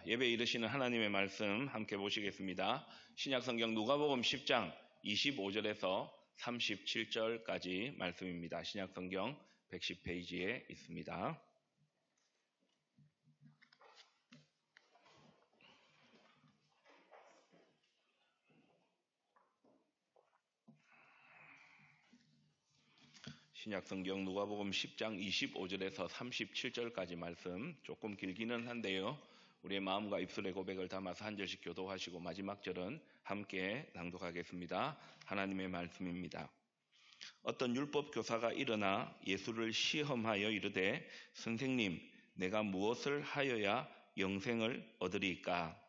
예배에 이르시는 하나님의 말씀 함께 보시겠습니다. 신약성경 누가복음 10장 25절에서 37절까지 말씀입니다. 신약성경 110페이지에 있습니다. 신약성경 누가복음 10장 25절에서 37절까지 말씀 조금 길기는 한데요. 우리의 마음과 입술의 고백을 담아서 한 절씩 교도하시고 마지막 절은 함께 낭독하겠습니다. 하나님의 말씀입니다. 어떤 율법 교사가 일어나 예수를 시험하여 이르되 선생님, 내가 무엇을 하여야 영생을 얻으리까?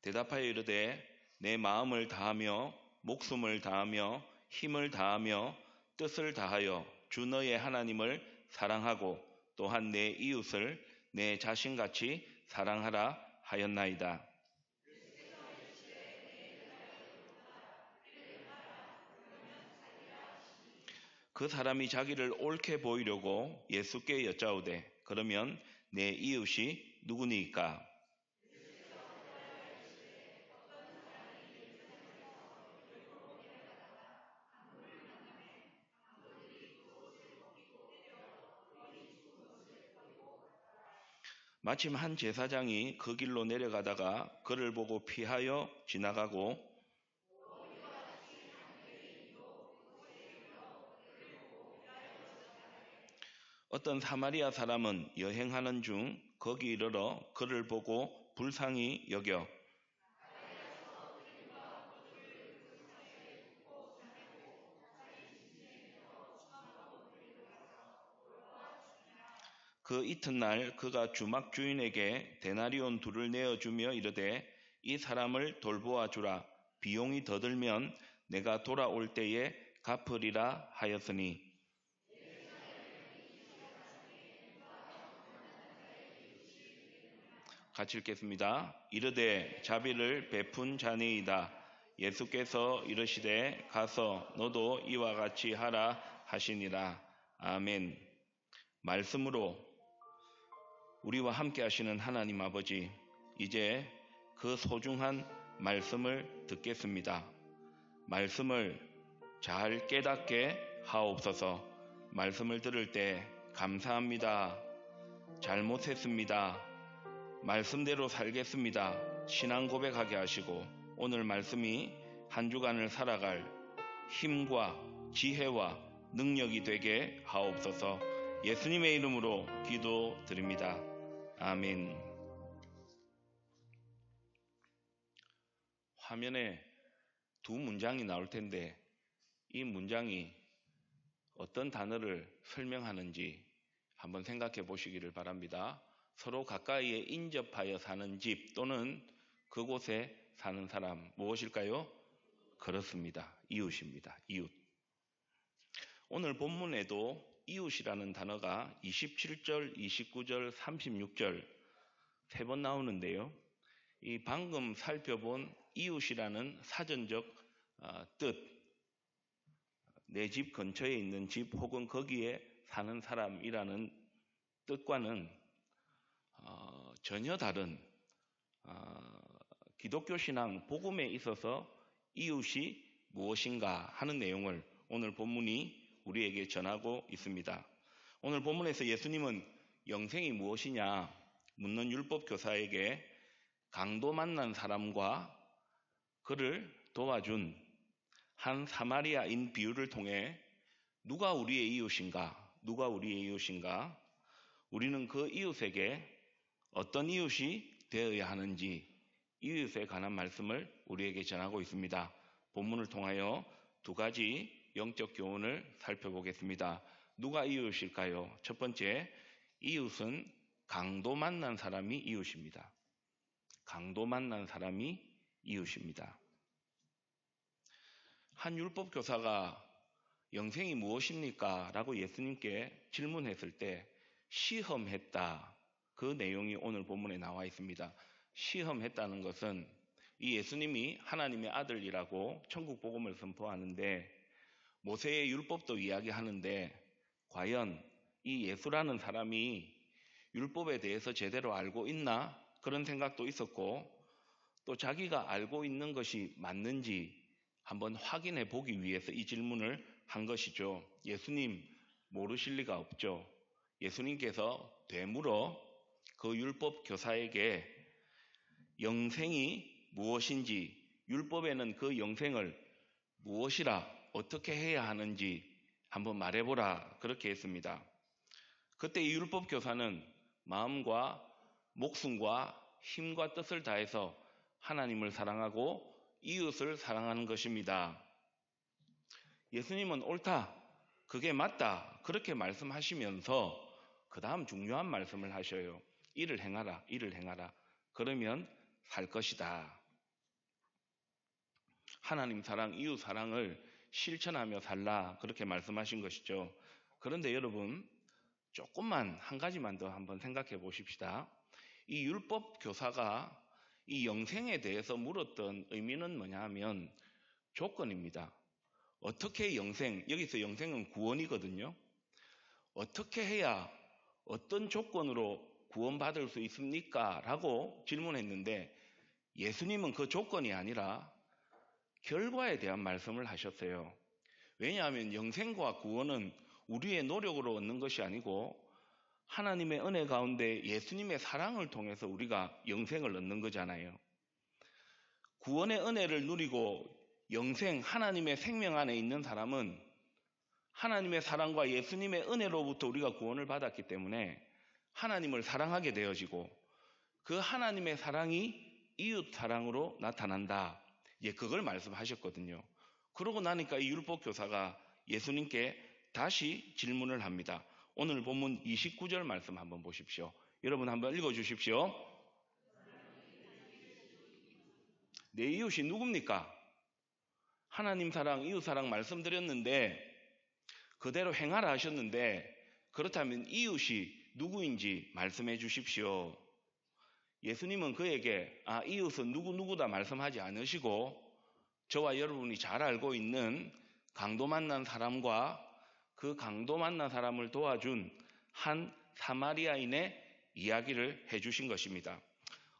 대답하여 이르되 내 마음을 다하며 목숨을 다하며 힘을 다하며 뜻을 다하여 주 너의 하나님을 사랑하고 또한 내 이웃을 내 자신같이 사랑하라 하였나이다. 그 사람이 자기를 옳게 보이려고 예수께 여짜오되 그러면 내 이웃이 누구니까? 마침 한 제사장이 그 길로 내려가다가 그를 보고 피하여 지나가고 어떤 사마리아 사람은 여행하는 중 거기 이르러 그를 보고 불쌍히 여겨 그 이튿날 그가 주막 주인에게 데나리온 2를 내어주며 이르되 이 사람을 돌보아 주라. 비용이 더 들면 내가 돌아올 때에 갚으리라 하였으니 같이 읽겠습니다. 이르되 자비를 베푼 자니이다. 예수께서 이르시되 가서 너도 이와 같이 하라 하시니라. 아멘. 말씀으로 우리와 함께 하시는 하나님 아버지, 이제 그 소중한 말씀을 듣겠습니다. 말씀을 잘 깨닫게 하옵소서. 말씀을 들을 때 감사합니다. 잘못했습니다. 말씀대로 살겠습니다. 신앙 고백하게 하시고 오늘 말씀이 한 주간을 살아갈 힘과 지혜와 능력이 되게 하옵소서. 예수님의 이름으로 기도드립니다. 아멘. 화면에 2 문장이 나올 텐데 이 문장이 어떤 단어를 설명하는지 한번 생각해 보시기를 바랍니다. 서로 가까이에 인접하여 사는 집 또는 그곳에 사는 사람 무엇일까요? 그렇습니다. 이웃입니다. 이웃. 오늘 본문에도 이웃이라는 단어가 27절, 29절, 36절 3번 나오는데요. 이 방금 살펴본 이웃이라는 사전적 뜻, 내 집 근처에 있는 집 혹은 거기에 사는 사람이라는 뜻과는 전혀 다른 기독교 신앙 복음에 있어서 이웃이 무엇인가 하는 내용을 오늘 본문이 우리에게 전하고 있습니다. 오늘 본문에서 예수님은 영생이 무엇이냐 묻는 율법 교사에게 강도 만난 사람과 그를 도와준 한 사마리아인 비유를 통해 누가 우리의 이웃인가? 누가 우리의 이웃인가? 우리는 그 이웃에게 어떤 이웃이 되어야 하는지 이웃에 관한 말씀을 우리에게 전하고 있습니다. 본문을 통하여 2가지 영적 교훈을 살펴보겠습니다. 누가 이웃일까요? 첫 번째, 이웃은 강도 만난 사람이 이웃입니다. 강도 만난 사람이 이웃입니다. 한 율법 교사가 영생이 무엇입니까? 라고 예수님께 질문했을 때 시험했다. 그 내용이 오늘 본문에 나와 있습니다. 시험했다는 것은 이 예수님이 하나님의 아들이라고 천국 복음을 선포하는데 모세의 율법도 이야기하는데 과연 이 예수라는 사람이 율법에 대해서 제대로 알고 있나? 그런 생각도 있었고 또 자기가 알고 있는 것이 맞는지 한번 확인해 보기 위해서 이 질문을 한 것이죠. 예수님 모르실 리가 없죠. 예수님께서 되물어 그 율법 교사에게 영생이 무엇인지, 율법에는 그 영생을 무엇이라 어떻게 해야 하는지 한번 말해보라 그렇게 했습니다. 그때 이 율법 교사는 마음과 목숨과 힘과 뜻을 다해서 하나님을 사랑하고 이웃을 사랑하는 것입니다. 예수님은 옳다, 그게 맞다 그렇게 말씀하시면서 그 다음 중요한 말씀을 하셔요. 이를 행하라, 이를 행하라. 그러면 살 것이다. 하나님 사랑, 이웃 사랑을 실천하며 살라 그렇게 말씀하신 것이죠. 그런데 여러분 조금만 한 가지만 더 한번 생각해 보십시다. 이 율법 교사가 이 영생에 대해서 물었던 의미는 뭐냐 하면 조건입니다. 어떻게 영생, 여기서 영생은 구원이거든요. 어떻게 해야 어떤 조건으로 구원받을 수 있습니까? 라고 질문했는데 예수님은 그 조건이 아니라 결과에 대한 말씀을 하셨어요. 왜냐하면 영생과 구원은 우리의 노력으로 얻는 것이 아니고 하나님의 은혜 가운데 예수님의 사랑을 통해서 우리가 영생을 얻는 거잖아요. 구원의 은혜를 누리고 영생, 하나님의 생명 안에 있는 사람은 하나님의 사랑과 예수님의 은혜로부터 우리가 구원을 받았기 때문에 하나님을 사랑하게 되어지고 그 하나님의 사랑이 이웃 사랑으로 나타난다. 예, 그걸 말씀하셨거든요. 그러고 나니까 이 율법 교사가 예수님께 다시 질문을 합니다. 오늘 본문 29절 말씀 한번 보십시오. 여러분 한번 읽어주십시오. 내 이웃이 누굽니까? 하나님 사랑, 이웃 사랑 말씀드렸는데 그대로 행하라 하셨는데 그렇다면 이웃이 누구인지 말씀해 주십시오. 예수님은 그에게 이웃은 누구누구다 말씀하지 않으시고 저와 여러분이 잘 알고 있는 강도 만난 사람과 그 강도 만난 사람을 도와준 한 사마리아인의 이야기를 해주신 것입니다.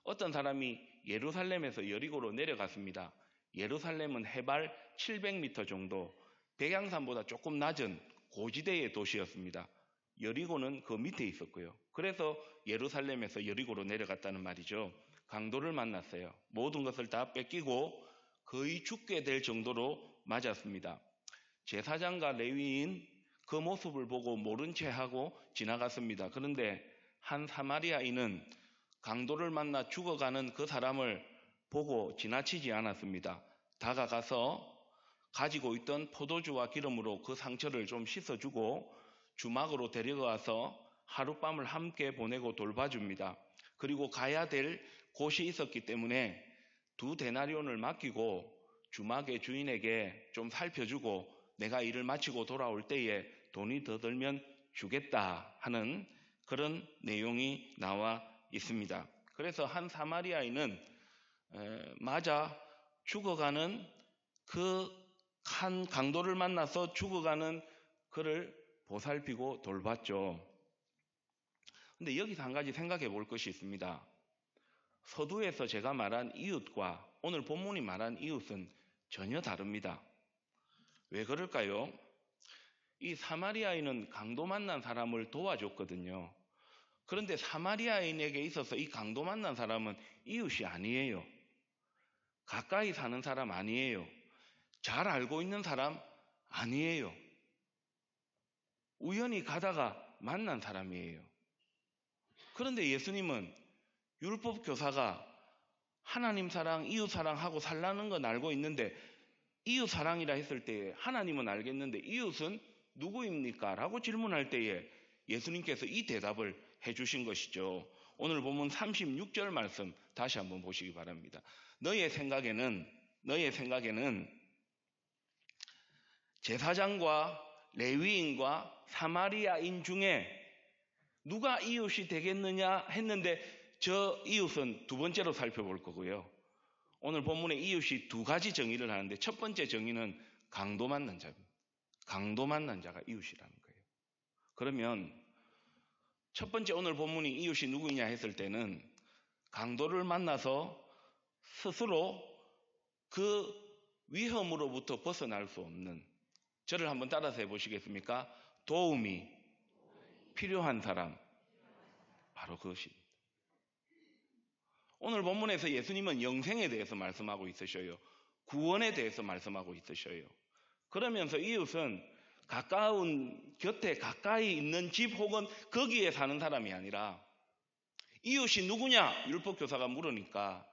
어떤 사람이 예루살렘에서 여리고로 내려갔습니다. 예루살렘은 해발 700m 정도, 백양산보다 조금 낮은 고지대의 도시였습니다. 여리고는 그 밑에 있었고요. 그래서 예루살렘에서 여리고로 내려갔다는 말이죠. 강도를 만났어요. 모든 것을 다 뺏기고 거의 죽게 될 정도로 맞았습니다. 제사장과 레위인 그 모습을 보고 모른 채 하고 지나갔습니다. 그런데 한 사마리아인은 강도를 만나 죽어가는 그 사람을 보고 지나치지 않았습니다. 다가가서 가지고 있던 포도주와 기름으로 그 상처를 좀 씻어주고 주막으로 데려가서 하룻밤을 함께 보내고 돌봐줍니다. 그리고 가야 될 곳이 있었기 때문에 2데나리온을 맡기고 주막의 주인에게 좀 살펴주고 내가 일을 마치고 돌아올 때에 돈이 더 들면 주겠다 하는 그런 내용이 나와 있습니다. 그래서 한 사마리아인은 맞아 죽어가는 그 한 강도를 만나서 죽어가는 그를 보살피고 돌봤죠. 근데 여기서 한 가지 생각해 볼 것이 있습니다. 서두에서 제가 말한 이웃과 오늘 본문이 말한 이웃은 전혀 다릅니다. 왜 그럴까요? 이 사마리아인은 강도 만난 사람을 도와줬거든요. 그런데 사마리아인에게 있어서 이 강도 만난 사람은 이웃이 아니에요. 가까이 사는 사람 아니에요. 잘 알고 있는 사람 아니에요. 우연히 가다가 만난 사람이에요. 그런데 예수님은 율법 교사가 하나님 사랑, 이웃 사랑하고 살라는 건 알고 있는데 이웃 사랑이라 했을 때에 하나님은 알겠는데 이웃은 누구입니까? 라고 질문할 때에 예수님께서 이 대답을 해주신 것이죠. 오늘 보면 36절 말씀 다시 한번 보시기 바랍니다. 너의 생각에는 제사장과 레위인과 사마리아인 중에 누가 이웃이 되겠느냐 했는데 저 이웃은 두 번째로 살펴볼 거고요. 오늘 본문에 이웃이 두 가지 정의를 하는데 첫 번째 정의는 강도 만난 자입니다. 강도 만난 자가 이웃이라는 거예요. 그러면 첫 번째 오늘 본문이 이웃이 누구냐 했을 때는 강도를 만나서 스스로 그 위험으로부터 벗어날 수 없는, 저를 한번 따라서 해보시겠습니까? 도움이 필요한 사람, 바로 그것입니다. 오늘 본문에서 예수님은 영생에 대해서 말씀하고 있으셔요. 구원에 대해서 말씀하고 있으셔요. 그러면서 이웃은 가까운 곁에 가까이 있는 집 혹은 거기에 사는 사람이 아니라, 이웃이 누구냐? 율법교사가 물으니까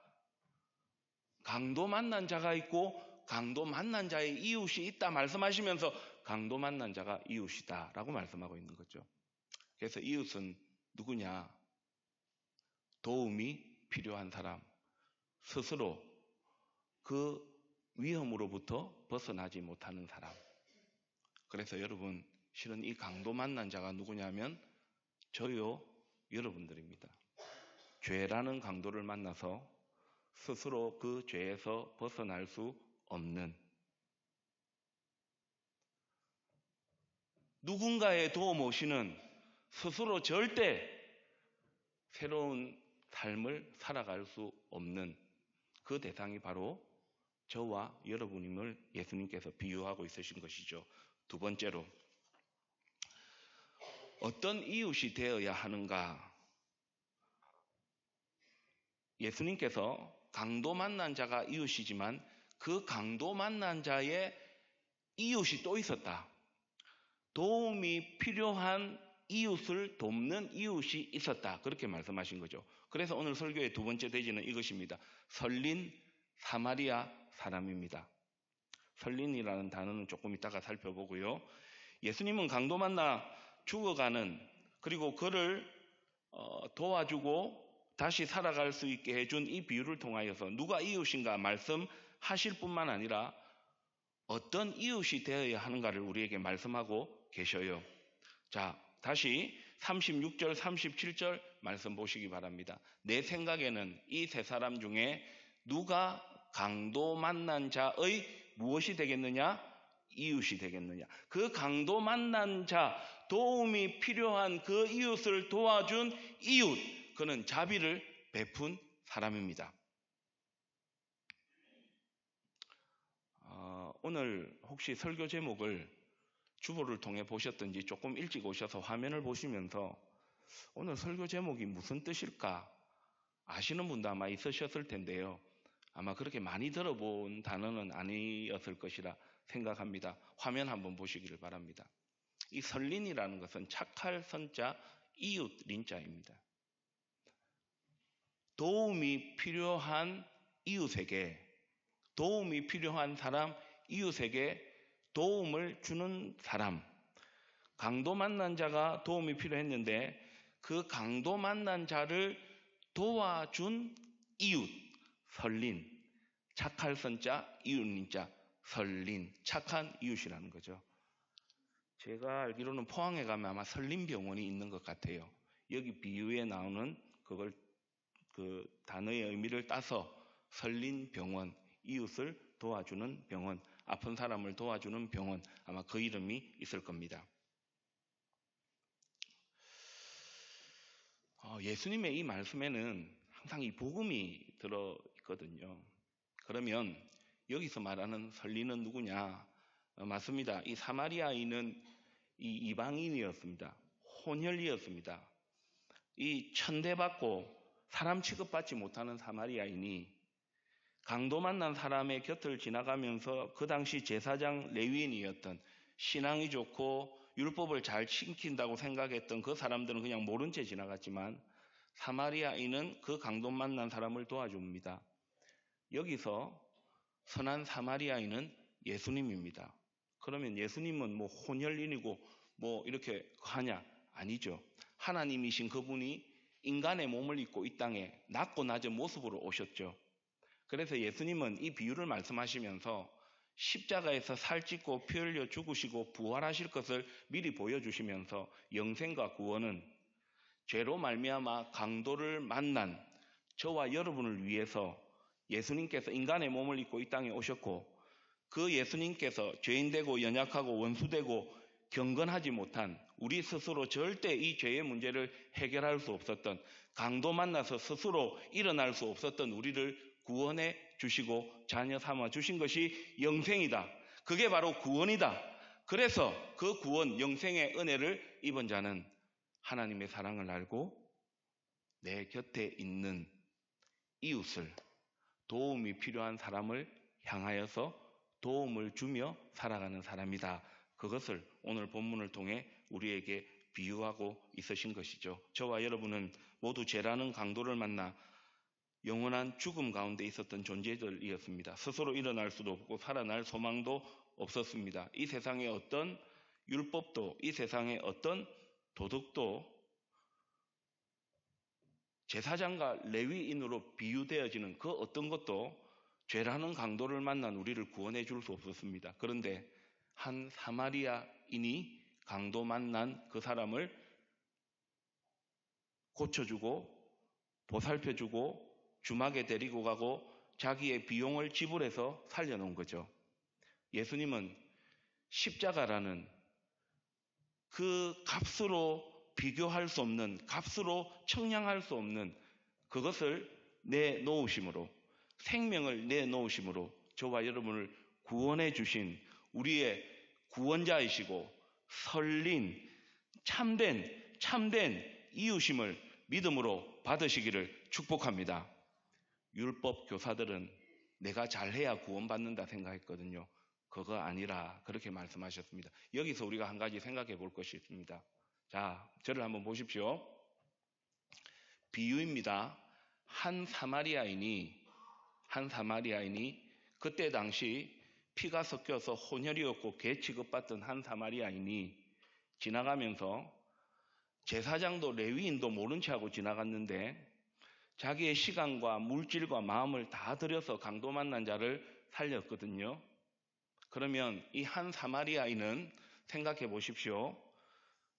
강도 만난 자가 있고 강도 만난 자의 이웃이 있다 말씀하시면서 강도 만난 자가 이웃이다 라고 말씀하고 있는 거죠. 그래서 이웃은 누구냐? 도움이 필요한 사람, 스스로 그 위험으로부터 벗어나지 못하는 사람. 그래서 여러분, 실은 이 강도 만난 자가 누구냐면 저요, 여러분들입니다. 죄라는 강도를 만나서 스스로 그 죄에서 벗어날 수 없는, 누군가의 도움 없이는 스스로 절대 새로운 삶을 살아갈 수 없는 그 대상이 바로 저와 여러분임을 예수님께서 비유하고 있으신 것이죠. 두 번째로, 어떤 이웃이 되어야 하는가? 예수님께서 강도 만난 자가 이웃이지만 그 강도 만난 자의 이웃이 또 있었다. 도움이 필요한 이웃을 돕는 이웃이 있었다. 그렇게 말씀하신 거죠. 그래서 오늘 설교의 두 번째 대지는 이것입니다. 설린 사마리아 사람입니다. 설린이라는 단어는 조금 이따가 살펴보고요. 예수님은 강도 만나 죽어가는, 그리고 그를 도와주고 다시 살아갈 수 있게 해준 이 비유를 통하여서 누가 이웃인가 말씀하실 뿐만 아니라 어떤 이웃이 되어야 하는가를 우리에게 말씀하고 계셔요. 자, 다시 36절, 37절 말씀 보시기 바랍니다. 내 생각에는 이 세 사람 중에 누가 강도 만난 자의 무엇이 되겠느냐? 이웃이 되겠느냐? 그 강도 만난 자, 도움이 필요한 그 이웃을 도와준 이웃, 그는 자비를 베푼 사람입니다. 오늘 혹시 설교 제목을 주보를 통해 보셨든지 조금 일찍 오셔서 화면을 보시면서 오늘 설교 제목이 무슨 뜻일까 아시는 분도 아마 있으셨을 텐데요. 아마 그렇게 많이 들어본 단어는 아니었을 것이라 생각합니다. 화면 한번 보시기를 바랍니다. 이 설린이라는 것은 착할 선자, 이웃 린자입니다. 도움이 필요한 이웃에게, 도움이 필요한 사람, 이웃에게 도움을 주는 사람. 강도 만난 자가 도움이 필요했는데 그 강도 만난 자를 도와준 이웃, 설린. 착할 선자, 이웃린자, 설린. 착한 이웃이라는 거죠. 제가 알기로는 포항에 가면 아마 설린병원이 있는 것 같아요. 여기 비유에 나오는 그걸 그 단어의 의미를 따서 설린병원, 이웃을 도와주는 병원, 아픈 사람을 도와주는 병원, 아마 그 이름이 있을 겁니다. 예수님의 이 말씀에는 항상 이 복음이 들어있거든요. 그러면 여기서 말하는 설린은 누구냐? 맞습니다. 이 사마리아인은 이 이방인이었습니다. 혼혈이었습니다. 이 천대받고 사람 취급받지 못하는 사마리아인이 강도 만난 사람의 곁을 지나가면서 그 당시 제사장 레위인이었던, 신앙이 좋고 율법을 잘 지킨다고 생각했던 그 사람들은 그냥 모른 채 지나갔지만 사마리아인은 그 강도 만난 사람을 도와줍니다. 여기서 선한 사마리아인은 예수님입니다. 그러면 예수님은 뭐 혼혈인이고 뭐 이렇게 하냐? 아니죠. 하나님이신 그분이 인간의 몸을 입고 이 땅에 낮고 낮은 모습으로 오셨죠. 그래서 예수님은 이 비유를 말씀하시면서 십자가에서 살찌고 피 흘려 죽으시고 부활하실 것을 미리 보여주시면서 영생과 구원은 죄로 말미암아 강도를 만난 저와 여러분을 위해서 예수님께서 인간의 몸을 입고 이 땅에 오셨고, 그 예수님께서 죄인되고 연약하고 원수되고 경건하지 못한 우리 스스로 절대 이 죄의 문제를 해결할 수 없었던, 강도 만나서 스스로 일어날 수 없었던 우리를 구원해 주시고 자녀 삼아 주신 것이 영생이다. 그게 바로 구원이다. 그래서 그 구원, 영생의 은혜를 입은 자는 하나님의 사랑을 알고 내 곁에 있는 이웃을, 도움이 필요한 사람을 향하여서 도움을 주며 살아가는 사람이다. 그것을 오늘 본문을 통해 우리에게 비유하고 있으신 것이죠. 저와 여러분은 모두 죄라는 강도를 만나 영원한 죽음 가운데 있었던 존재들이었습니다. 스스로 일어날 수도 없고 살아날 소망도 없었습니다. 이 세상의 어떤 율법도, 이 세상의 어떤 도덕도 제사장과 레위인으로 비유되어지는 그 어떤 것도 죄라는 강도를 만난 우리를 구원해 줄 수 없었습니다. 그런데 한 사마리아인이 강도 만난 그 사람을 고쳐주고 보살펴주고 주막에 데리고 가고 자기의 비용을 지불해서 살려놓은 거죠. 예수님은 십자가라는 그 값으로 비교할 수 없는, 값으로 청량할 수 없는 그것을 내놓으심으로, 생명을 내놓으심으로 저와 여러분을 구원해 주신 우리의 구원자이시고 설린 참된 이웃임을 믿음으로 받으시기를 축복합니다. 율법 교사들은 내가 잘해야 구원받는다 생각했거든요. 그거 아니라 그렇게 말씀하셨습니다. 여기서 우리가 한 가지 생각해 볼 것이 있습니다. 자, 저를 한번 보십시오. 비유입니다. 한 사마리아인이 그때 당시 피가 섞여서 혼혈이었고 개 취급받던 한 사마리아인이 지나가면서 제사장도 레위인도 모른 채 하고 지나갔는데 자기의 시간과 물질과 마음을 다 들여서 강도 만난 자를 살렸거든요. 그러면 이 한 사마리아인은 생각해 보십시오.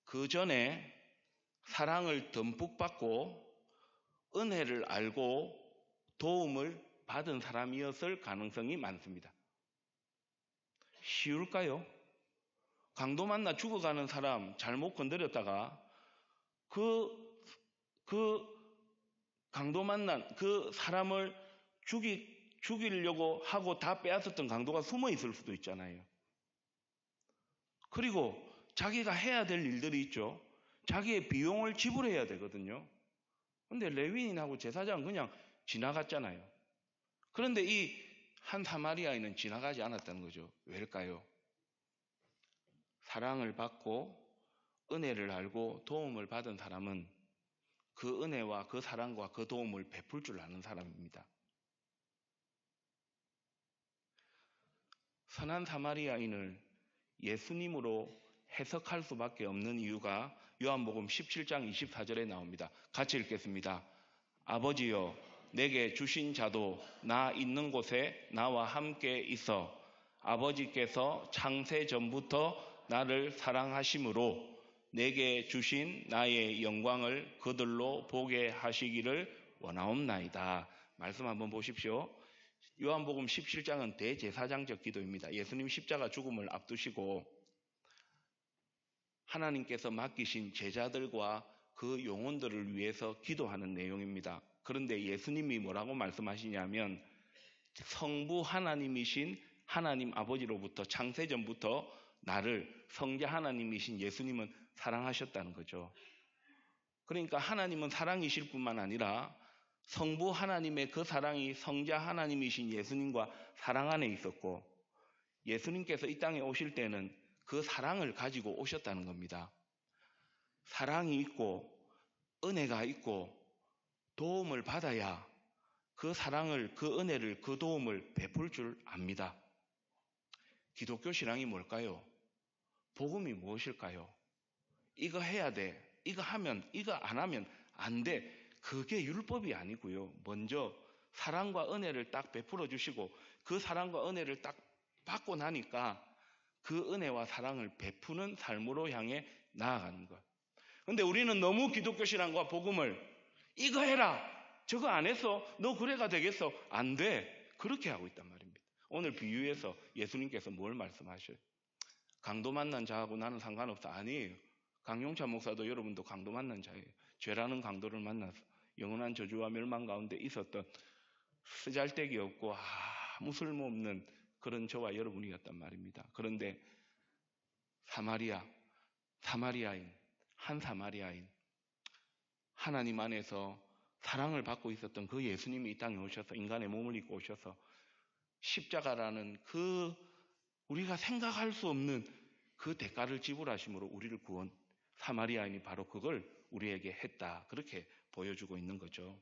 그 전에 사랑을 듬뿍 받고 은혜를 알고 도움을 받은 사람이었을 가능성이 많습니다. 쉬울까요? 강도 만나 죽어가는 사람 잘못 건드렸다가 그 강도 만난 그 사람을 죽이려고 하고 다 빼앗았던 강도가 숨어 있을 수도 있잖아요. 그리고 자기가 해야 될 일들이 있죠. 자기의 비용을 지불해야 되거든요. 근데 레위인하고 제사장은 그냥 지나갔잖아요. 그런데 이 한 사마리아인은 지나가지 않았다는 거죠. 왜일까요? 사랑을 받고 은혜를 알고 도움을 받은 사람은 그 은혜와 그 사랑과 그 도움을 베풀 줄 아는 사람입니다. 선한 사마리아인을 예수님으로 해석할 수밖에 없는 이유가 요한복음 17장 24절에 나옵니다. 같이 읽겠습니다. 아버지여 내게 주신 자도 나 있는 곳에 나와 함께 있어 아버지께서 창세 전부터 나를 사랑하심으로 내게 주신 나의 영광을 그들로 보게 하시기를 원하옵나이다. 말씀 한번 보십시오. 요한복음 17장은 대제사장적 기도입니다. 예수님 십자가 죽음을 앞두시고 하나님께서 맡기신 제자들과 그 영혼들을 위해서 기도하는 내용입니다. 그런데 예수님이 뭐라고 말씀하시냐면 성부 하나님이신 하나님 아버지로부터 창세전부터 나를 성자 하나님이신 예수님은 사랑하셨다는 거죠. 그러니까 하나님은 사랑이실 뿐만 아니라 성부 하나님의 그 사랑이 성자 하나님이신 예수님과 사랑 안에 있었고 예수님께서 이 땅에 오실 때는 그 사랑을 가지고 오셨다는 겁니다. 사랑이 있고 은혜가 있고 도움을 받아야 그 사랑을, 그 은혜를, 그 도움을 베풀 줄 압니다. 기독교 신앙이 뭘까요? 복음이 무엇일까요? 이거 해야 돼. 이거 안 하면 안 돼. 그게 율법이 아니고요. 먼저 사랑과 은혜를 딱 베풀어 주시고 그 사랑과 은혜를 딱 받고 나니까 그 은혜와 사랑을 베푸는 삶으로 향해 나아가는 것. 근데 우리는 너무 기독교 신앙과 복음을 이거 해라. 저거 안 했어. 너 그래가 되겠어. 안 돼. 그렇게 하고 있단 말입니다. 오늘 비유에서 예수님께서 뭘 말씀하셔요? 강도 만난 자하고 나는 상관없어. 아니에요. 강용찬 목사도 여러분도 강도 만난 자예요. 죄라는 강도를 만나서 영원한 저주와 멸망 가운데 있었던 쓰잘데기 없고 아무 쓸모없는 그런 저와 여러분이었단 말입니다. 그런데 한 사마리아인, 하나님 안에서 사랑을 받고 있었던 그 예수님이 이 땅에 오셔서 인간의 몸을 입고 오셔서 십자가라는 그 우리가 생각할 수 없는 그 대가를 지불하심으로 우리를 사마리아인이 바로 그걸 우리에게 했다. 그렇게 보여주고 있는 거죠.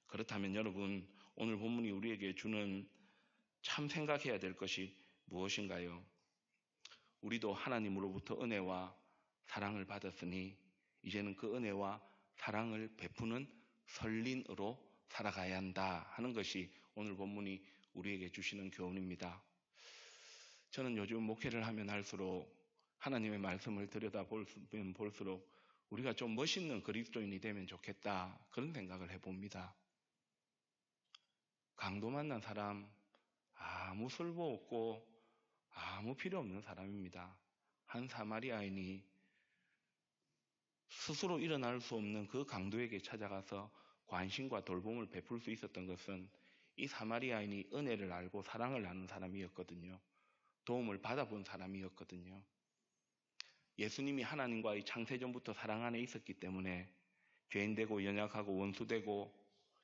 그렇다면 여러분, 오늘 본문이 우리에게 주는 참 생각해야 될 것이 무엇인가요? 우리도 하나님으로부터 은혜와 사랑을 받았으니 이제는 그 은혜와 사랑을 베푸는 선린으로 살아가야 한다 하는 것이 오늘 본문이 우리에게 주시는 교훈입니다. 저는 요즘 목회를 하면 할수록 하나님의 말씀을 들여다보면 볼수록 우리가 좀 멋있는 그리스도인이 되면 좋겠다 그런 생각을 해봅니다. 강도 만난 사람 아무 쓸모 없고 아무 필요 없는 사람입니다. 한 사마리아인이 스스로 일어날 수 없는 그 강도에게 찾아가서 관심과 돌봄을 베풀 수 있었던 것은 이 사마리아인이 은혜를 알고 사랑을 아는 사람이었거든요. 도움을 받아본 사람이었거든요. 예수님이 하나님과의 창세전부터 사랑 안에 있었기 때문에 죄인되고 연약하고 원수되고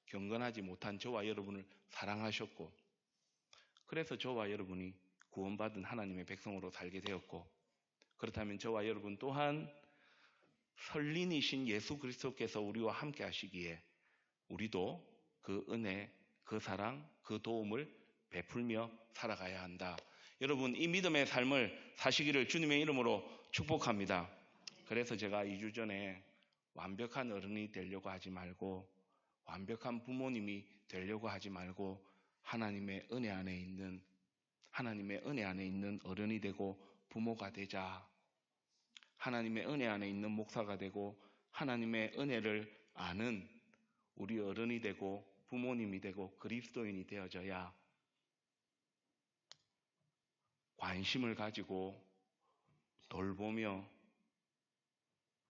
경건하지 못한 저와 여러분을 사랑하셨고, 그래서 저와 여러분이 구원받은 하나님의 백성으로 살게 되었고, 그렇다면 저와 여러분 또한 선린이신 예수 그리스도께서 우리와 함께 하시기에 우리도 그 은혜, 그 사랑, 그 도움을 베풀며 살아가야 한다. 여러분, 이 믿음의 삶을 사시기를 주님의 이름으로 축복합니다. 그래서 제가 2주 전에 완벽한 어른이 되려고 하지 말고, 완벽한 부모님이 되려고 하지 말고, 하나님의 은혜 안에 있는 어른이 되고 부모가 되자. 하나님의 은혜 안에 있는 목사가 되고 하나님의 은혜를 아는 우리 어른이 되고 부모님이 되고 그리스도인이 되어져야 관심을 가지고 돌보며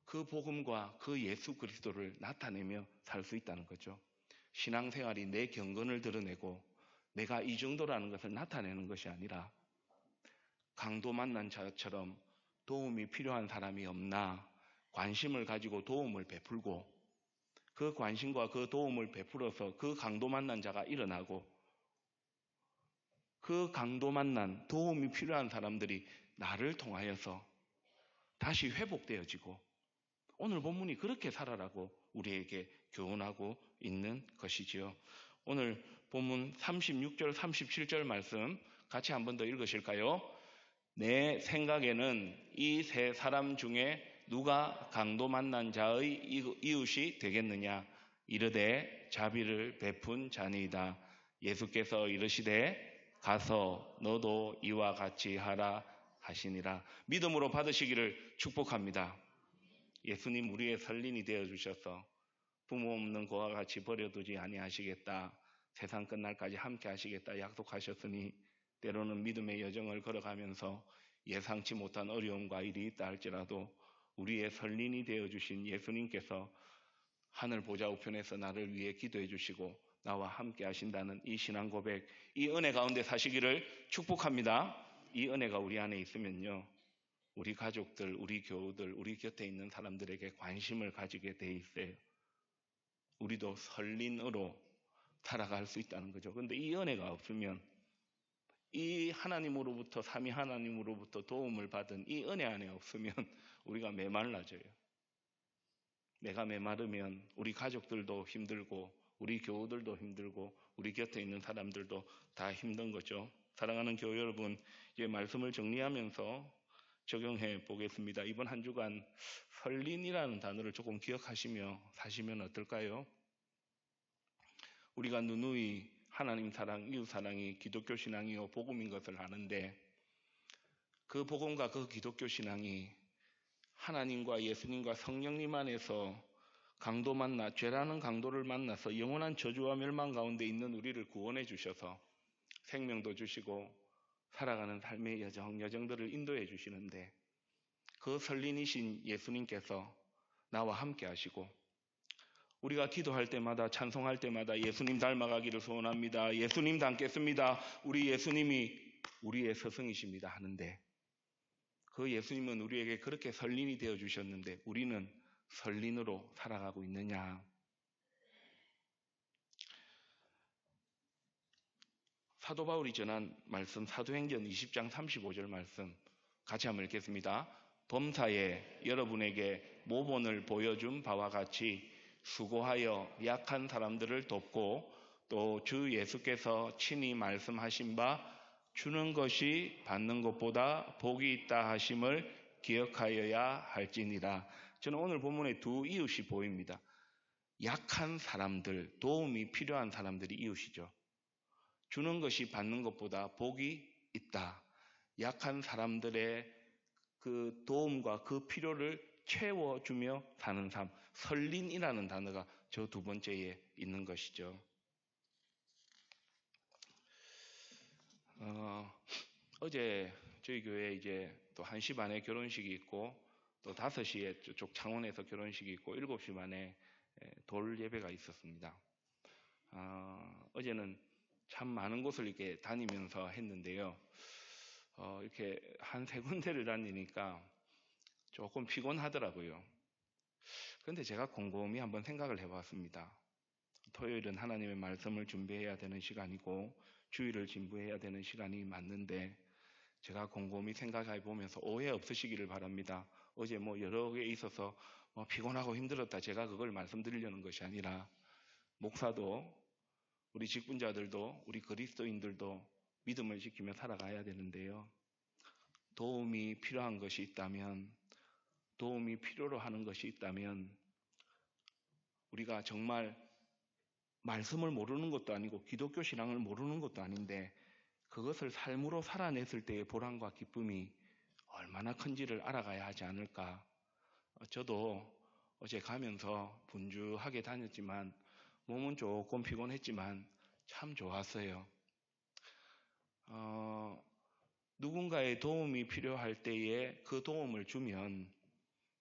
그 복음과 그 예수 그리스도를 나타내며 살 수 있다는 거죠. 신앙생활이 내 경건을 드러내고 내가 이 정도라는 것을 나타내는 것이 아니라 강도 만난 자처럼 도움이 필요한 사람이 없나 관심을 가지고 도움을 베풀고 그 관심과 그 도움을 베풀어서 그 강도 만난 자가 일어나고 그 강도 만난 도움이 필요한 사람들이 나를 통하여서 다시 회복되어지고 오늘 본문이 그렇게 살아라고 우리에게 교훈하고 있는 것이지요. 오늘 본문 36절 37절 말씀 같이 한 번 더 읽으실까요? 내 생각에는 이 세 사람 중에 누가 강도 만난 자의 이웃이 되겠느냐? 이르되 자비를 베푼 자니이다. 예수께서 이르시되 가서 너도 이와 같이 하라 하시니라. 믿음으로 받으시기를 축복합니다. 예수님 우리의 선린이 되어주셔서 부모 없는 고와 같이 버려두지 아니하시겠다. 세상 끝날까지 함께 하시겠다 약속하셨으니 때로는 믿음의 여정을 걸어가면서 예상치 못한 어려움과 일이 있다 할지라도 우리의 선린이 되어주신 예수님께서 하늘 보좌 우편에서 나를 위해 기도해 주시고 나와 함께 하신다는 이 신앙 고백, 이 은혜 가운데 사시기를 축복합니다. 이 은혜가 우리 안에 있으면요, 우리 가족들, 우리 교우들, 우리 곁에 있는 사람들에게 관심을 가지게 돼 있어요. 우리도 선린으로 살아갈 수 있다는 거죠. 그런데 이 은혜가 없으면, 이 하나님으로부터, 삼위 하나님으로부터 도움을 받은 이 은혜 안에 없으면 우리가 메말라져요. 내가 메마르면 우리 가족들도 힘들고 우리 교우들도 힘들고 우리 곁에 있는 사람들도 다 힘든 거죠. 사랑하는 교우 여러분, 이제 말씀을 정리하면서 적용해 보겠습니다. 이번 한 주간 선린이라는 단어를 조금 기억하시며 사시면 어떨까요? 우리가 누누이 하나님 사랑, 이웃 사랑이 기독교 신앙이요 복음인 것을 아는데 그 복음과 그 기독교 신앙이 하나님과 예수님과 성령님 안에서 강도 만나, 죄라는 강도를 만나서 영원한 저주와 멸망 가운데 있는 우리를 구원해 주셔서 생명도 주시고 살아가는 삶의 여정들을 인도해 주시는데 그 설린이신 예수님께서 나와 함께 하시고 우리가 기도할 때마다 찬송할 때마다 예수님 닮아가기를 소원합니다. 예수님 닮겠습니다. 우리 예수님이 우리의 스승이십니다 하는데 그 예수님은 우리에게 그렇게 설린이 되어주셨는데 우리는 설린으로 살아가고 있느냐? 사도 바울이 전한 말씀 사도행전 20장 35절 말씀 같이 한번 읽겠습니다. 범사에 여러분에게 모본을 보여준 바와 같이 수고하여 약한 사람들을 돕고 또 주 예수께서 친히 말씀하신 바 주는 것이 받는 것보다 복이 있다 하심을 기억하여야 할지니라. 저는 오늘 본문에 두 이웃이 보입니다. 약한 사람들, 도움이 필요한 사람들이 이웃이죠. 주는 것이 받는 것보다 복이 있다. 약한 사람들의 그 도움과 그 필요를 채워주며 사는 삶. 설린이라는 단어가 저 두 번째에 있는 것이죠. 어제 저희 교회에 이제 또 1시 반에 결혼식이 있고 또 5시에 저쪽 창원에서 결혼식이 있고 7시 반에 돌 예배가 있었습니다. 어제는 참 많은 곳을 이렇게 다니면서 했는데요. 이렇게 한 3군데를 다니니까 조금 피곤하더라고요. 그런데 제가 곰곰이 한번 생각을 해봤습니다. 토요일은 하나님의 말씀을 준비해야 되는 시간이고 주일을 진부해야 되는 시간이 맞는데 제가 곰곰이 생각해 보면서 오해 없으시기를 바랍니다. 어제 여러 개 있어서 피곤하고 힘들었다 제가 그걸 말씀드리려는 것이 아니라 목사도 우리 직분자들도 우리 그리스도인들도 믿음을 지키며 살아가야 되는데요. 도움이 필요한 것이 있다면 도움이 필요로 하는 것이 있다면 우리가 정말 말씀을 모르는 것도 아니고 기독교 신앙을 모르는 것도 아닌데 그것을 삶으로 살아냈을 때의 보람과 기쁨이 얼마나 큰지를 알아가야 하지 않을까. 저도 어제 가면서 분주하게 다녔지만 몸은 조금 피곤했지만 참 좋았어요. 누군가의 도움이 필요할 때에 그 도움을 주면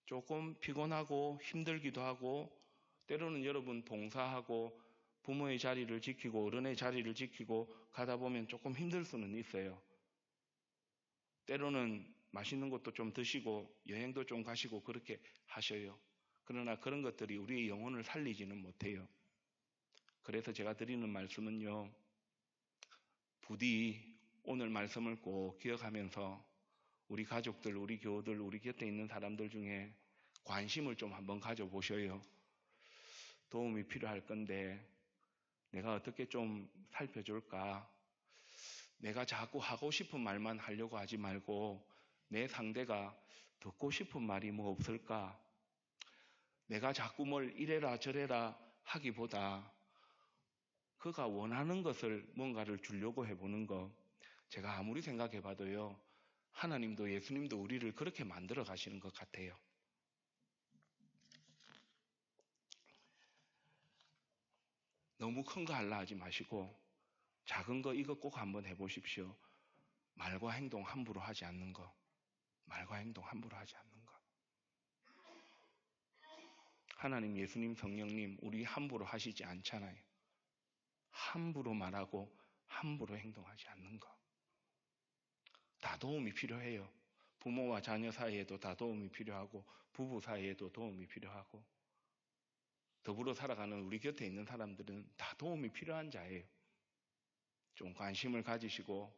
조금 피곤하고 힘들기도 하고 때로는 여러분 봉사하고 부모의 자리를 지키고 어른의 자리를 지키고 가다 보면 조금 힘들 수는 있어요. 때로는 맛있는 것도 좀 드시고 여행도 좀 가시고 그렇게 하셔요. 그러나 그런 것들이 우리의 영혼을 살리지는 못해요. 그래서 제가 드리는 말씀은요. 부디 오늘 말씀을 꼭 기억하면서 우리 가족들, 우리 교우들, 우리 곁에 있는 사람들 중에 관심을 좀 한번 가져보셔요. 도움이 필요할 건데 내가 어떻게 좀 살펴줄까? 내가 자꾸 하고 싶은 말만 하려고 하지 말고 내 상대가 듣고 싶은 말이 뭐 없을까? 내가 자꾸 뭘 이래라 저래라 하기보다 그가 원하는 것을 뭔가를 주려고 해보는 거 제가 아무리 생각해봐도요. 하나님도 예수님도 우리를 그렇게 만들어 가시는 것 같아요. 너무 큰 거 하려 하지 마시고 작은 거 이거 꼭 한번 해보십시오. 말과 행동 함부로 하지 않는 거. 말과 행동 함부로 하지 않는 거. 하나님, 예수님, 성령님 우리 함부로 하시지 않잖아요. 함부로 말하고 함부로 행동하지 않는 거. 다 도움이 필요해요. 부모와 자녀 사이에도 다 도움이 필요하고 부부 사이에도 도움이 필요하고 더불어 살아가는 우리 곁에 있는 사람들은 다 도움이 필요한 자예요. 좀 관심을 가지시고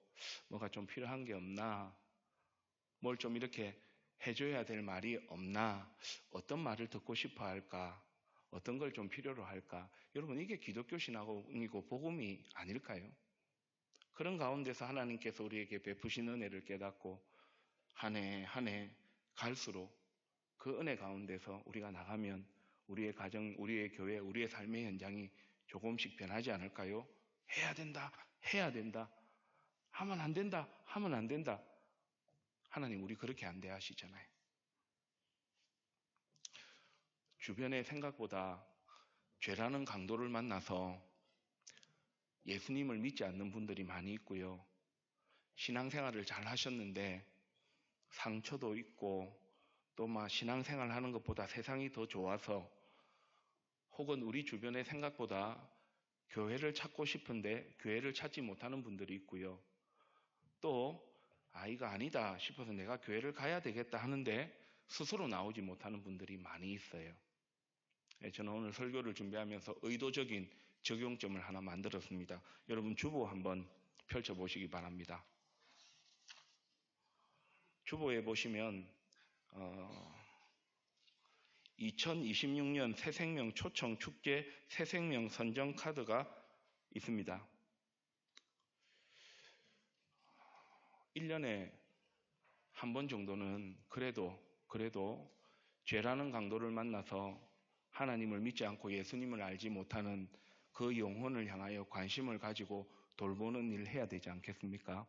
뭐가 좀 필요한 게 없나? 뭘 좀 이렇게 해줘야 될 말이 없나? 어떤 말을 듣고 싶어 할까? 어떤 걸 좀 필요로 할까? 여러분 이게 기독교 신앙이고 복음이 아닐까요? 그런 가운데서 하나님께서 우리에게 베푸신 은혜를 깨닫고 한 해 한 해 갈수록 그 은혜 가운데서 우리가 나가면 우리의 가정, 우리의 교회, 우리의 삶의 현장이 조금씩 변하지 않을까요? 해야 된다, 해야 된다, 하면 안 된다, 하면 안 된다. 하나님 우리 그렇게 안 돼 하시잖아요. 주변에 생각보다 죄라는 강도를 만나서 예수님을 믿지 않는 분들이 많이 있고요. 신앙생활을 잘 하셨는데 상처도 있고 또 신앙생활 하는 것보다 세상이 더 좋아서 혹은 우리 주변에 생각보다 교회를 찾고 싶은데 교회를 찾지 못하는 분들이 있고요. 또 이거 아니다 싶어서 내가 교회를 가야 되겠다 하는데 스스로 나오지 못하는 분들이 많이 있어요. 저는 오늘 설교를 준비하면서 의도적인 적용점을 하나 만들었습니다. 여러분 주보 한번 펼쳐보시기 바랍니다. 주보에 보시면 2026년 새생명 초청 축제 새생명 선정 카드가 있습니다. 1년에 한 번 정도는 그래도 죄라는 강도를 만나서 하나님을 믿지 않고 예수님을 알지 못하는 그 영혼을 향하여 관심을 가지고 돌보는 일을 해야 되지 않겠습니까?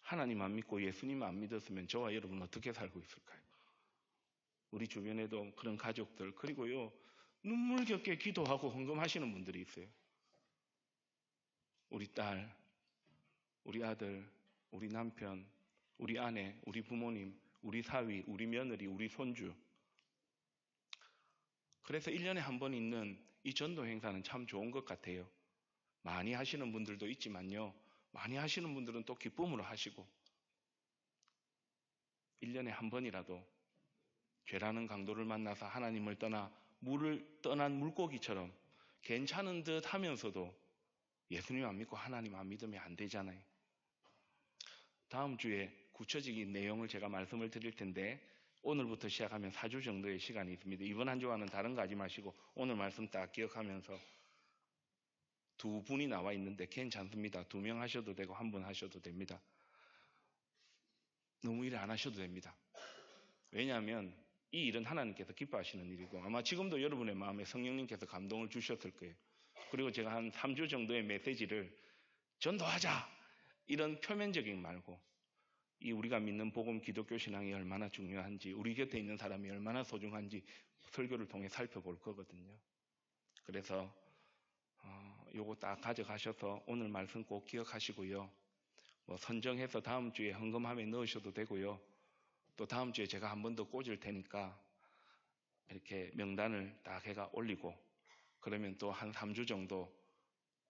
하나님 안 믿고 예수님 안 믿었으면 저와 여러분 어떻게 살고 있을까요? 우리 주변에도 그런 가족들, 그리고요, 눈물겹게 기도하고 헌금하시는 분들이 있어요. 우리 딸, 우리 아들, 우리 남편, 우리 아내, 우리 부모님, 우리 사위, 우리 며느리, 우리 손주. 그래서 1년에 한 번 있는 이 전도 행사는 참 좋은 것 같아요. 많이 하시는 분들도 있지만요. 많이 하시는 분들은 또 기쁨으로 하시고 1년에 한 번이라도 죄라는 강도를 만나서 하나님을 떠나 물을 떠난 물고기처럼 괜찮은 듯 하면서도 예수님 안 믿고 하나님 안 믿으면 안 되잖아요. 다음 주에 구체적인 내용을 제가 말씀을 드릴 텐데 오늘부터 시작하면 4주 정도의 시간이 있습니다. 이번 한 주와는 다른 거 하지 마시고 오늘 말씀 딱 기억하면서 두 분이 나와 있는데 괜찮습니다. 2명 하셔도 되고 1분 하셔도 됩니다. 너무 일 안 하셔도 됩니다. 왜냐하면 이 일은 하나님께서 기뻐하시는 일이고 아마 지금도 여러분의 마음에 성령님께서 감동을 주셨을 거예요. 그리고 제가 한 3주 정도의 메시지를 전도하자 이런 표면적인 말고 이 우리가 믿는 복음 기독교 신앙이 얼마나 중요한지 우리 곁에 있는 사람이 얼마나 소중한지 설교를 통해 살펴볼 거거든요. 그래서 요거 딱 가져가셔서 오늘 말씀 꼭 기억하시고요. 선정해서 다음 주에 헌금함에 넣으셔도 되고요. 또 다음 주에 제가 한 번 더 꽂을 테니까 이렇게 명단을 딱 해가 올리고 그러면 또 한 3주 정도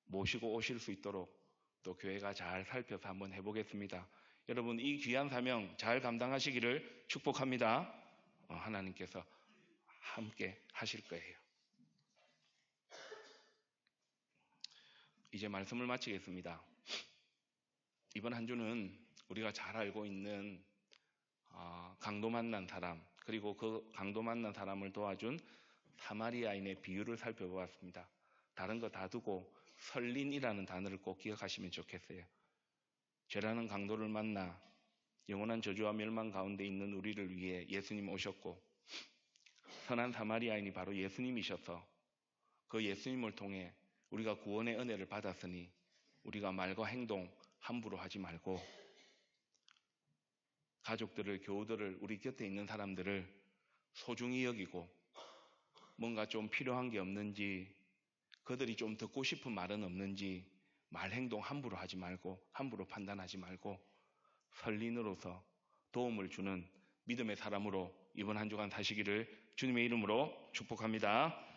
모시고 오실 수 있도록 또 교회가 잘 살펴서 한번 해보겠습니다. 여러분 이 귀한 사명 잘 감당하시기를 축복합니다. 하나님께서 함께 하실 거예요. 이제 말씀을 마치겠습니다. 이번 한 주는 우리가 잘 알고 있는 강도 만난 사람 그리고 그 강도 만난 사람을 도와준 사마리아인의 비유를 살펴보았습니다. 다른 거 다 두고 설린이라는 단어를 꼭 기억하시면 좋겠어요. 죄라는 강도를 만나 영원한 저주와 멸망 가운데 있는 우리를 위해 예수님 오셨고 선한 사마리아인이 바로 예수님이셔서 그 예수님을 통해 우리가 구원의 은혜를 받았으니 우리가 말과 행동 함부로 하지 말고 가족들을, 교우들을, 우리 곁에 있는 사람들을 소중히 여기고 뭔가 좀 필요한 게 없는지 그들이 좀 듣고 싶은 말은 없는지 말, 행동 함부로 하지 말고 함부로 판단하지 말고 설린으로서 도움을 주는 믿음의 사람으로 이번 한 주간 사시기를 주님의 이름으로 축복합니다.